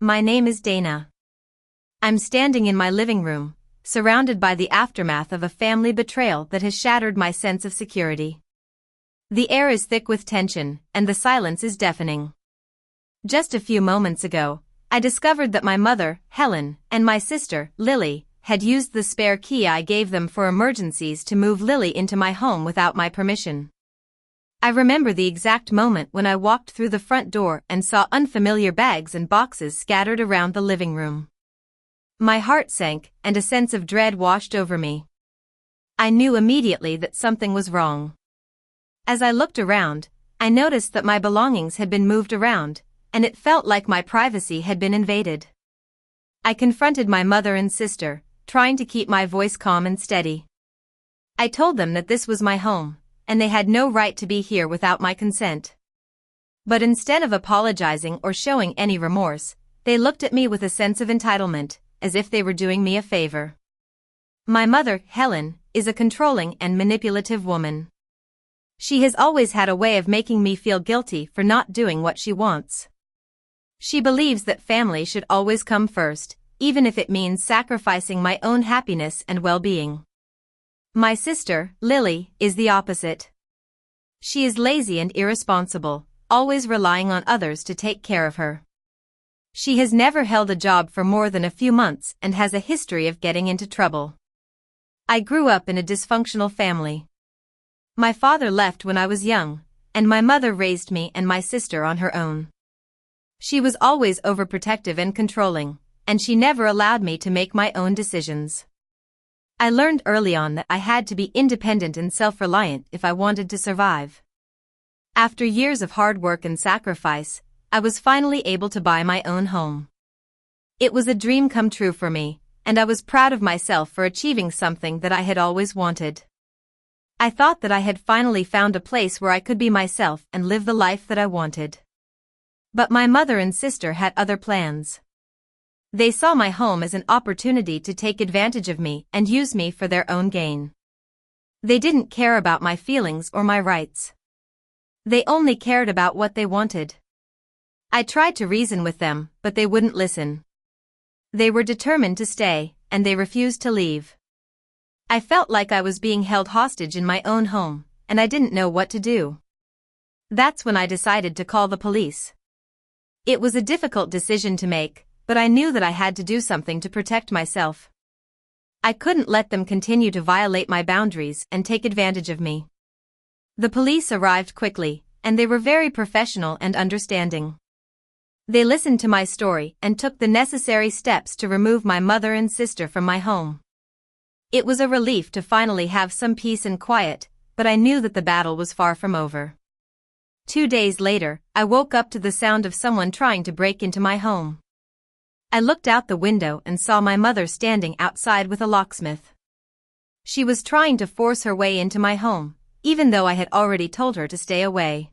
My name is Dana. I'm standing in my living room, surrounded by the aftermath of a family betrayal that has shattered my sense of security. The air is thick with tension, and the silence is deafening. Just a few moments ago, I discovered that my mother, Helen, and my sister, Lily, had used the spare key I gave them for emergencies to move Lily into my home without my permission. I remember the exact moment when I walked through the front door and saw unfamiliar bags and boxes scattered around the living room. My heart sank, and a sense of dread washed over me. I knew immediately that something was wrong. As I looked around, I noticed that my belongings had been moved around, and it felt like my privacy had been invaded. I confronted my mother and sister, trying to keep my voice calm and steady. I told them that this was my home, and they had no right to be here without my consent. But instead of apologizing or showing any remorse, they looked at me with a sense of entitlement, as if they were doing me a favor. My mother, Helen, is a controlling and manipulative woman. She has always had a way of making me feel guilty for not doing what she wants. She believes that family should always come first, even if it means sacrificing my own happiness and well-being. My sister, Lily, is the opposite. She is lazy and irresponsible, always relying on others to take care of her. She has never held a job for more than a few months and has a history of getting into trouble. I grew up in a dysfunctional family. My father left when I was young, and my mother raised me and my sister on her own. She was always overprotective and controlling, and she never allowed me to make my own decisions. I learned early on that I had to be independent and self-reliant if I wanted to survive. After years of hard work and sacrifice, I was finally able to buy my own home. It was a dream come true for me, and I was proud of myself for achieving something that I had always wanted. I thought that I had finally found a place where I could be myself and live the life that I wanted. But my mother and sister had other plans. They saw my home as an opportunity to take advantage of me and use me for their own gain. They didn't care about my feelings or my rights. They only cared about what they wanted. I tried to reason with them, but they wouldn't listen. They were determined to stay, and they refused to leave. I felt like I was being held hostage in my own home, and I didn't know what to do. That's when I decided to call the police. It was a difficult decision to make, but I knew that I had to do something to protect myself. I couldn't let them continue to violate my boundaries and take advantage of me. The police arrived quickly, and they were very professional and understanding. They listened to my story and took the necessary steps to remove my mother and sister from my home. It was a relief to finally have some peace and quiet, but I knew that the battle was far from over. 2 days later, I woke up to the sound of someone trying to break into my home. I looked out the window and saw my mother standing outside with a locksmith. She was trying to force her way into my home, even though I had already told her to stay away.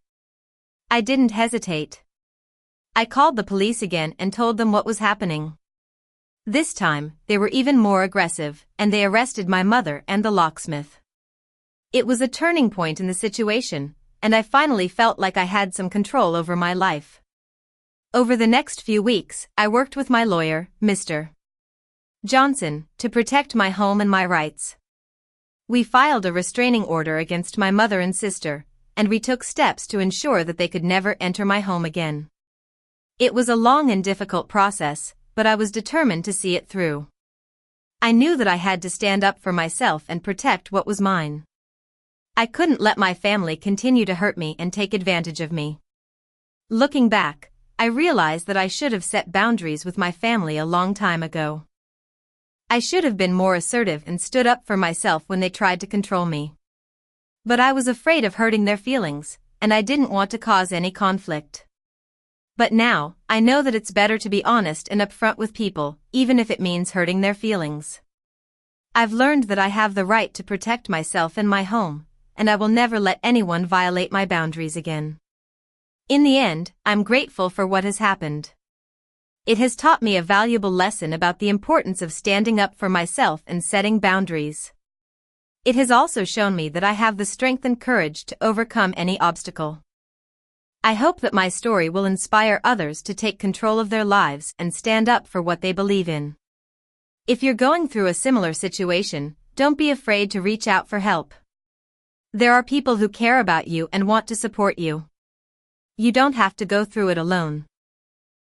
I didn't hesitate. I called the police again and told them what was happening. This time, they were even more aggressive, and they arrested my mother and the locksmith. It was a turning point in the situation, and I finally felt like I had some control over my life. Over the next few weeks, I worked with my lawyer, Mr. Johnson, to protect my home and my rights. We filed a restraining order against my mother and sister, and we took steps to ensure that they could never enter my home again. It was a long and difficult process, but I was determined to see it through. I knew that I had to stand up for myself and protect what was mine. I couldn't let my family continue to hurt me and take advantage of me. Looking back, I realized that I should have set boundaries with my family a long time ago. I should have been more assertive and stood up for myself when they tried to control me. But I was afraid of hurting their feelings, and I didn't want to cause any conflict. But now, I know that it's better to be honest and upfront with people, even if it means hurting their feelings. I've learned that I have the right to protect myself and my home, and I will never let anyone violate my boundaries again. In the end, I'm grateful for what has happened. It has taught me a valuable lesson about the importance of standing up for myself and setting boundaries. It has also shown me that I have the strength and courage to overcome any obstacle. I hope that my story will inspire others to take control of their lives and stand up for what they believe in. If you're going through a similar situation, don't be afraid to reach out for help. There are people who care about you and want to support you. You don't have to go through it alone.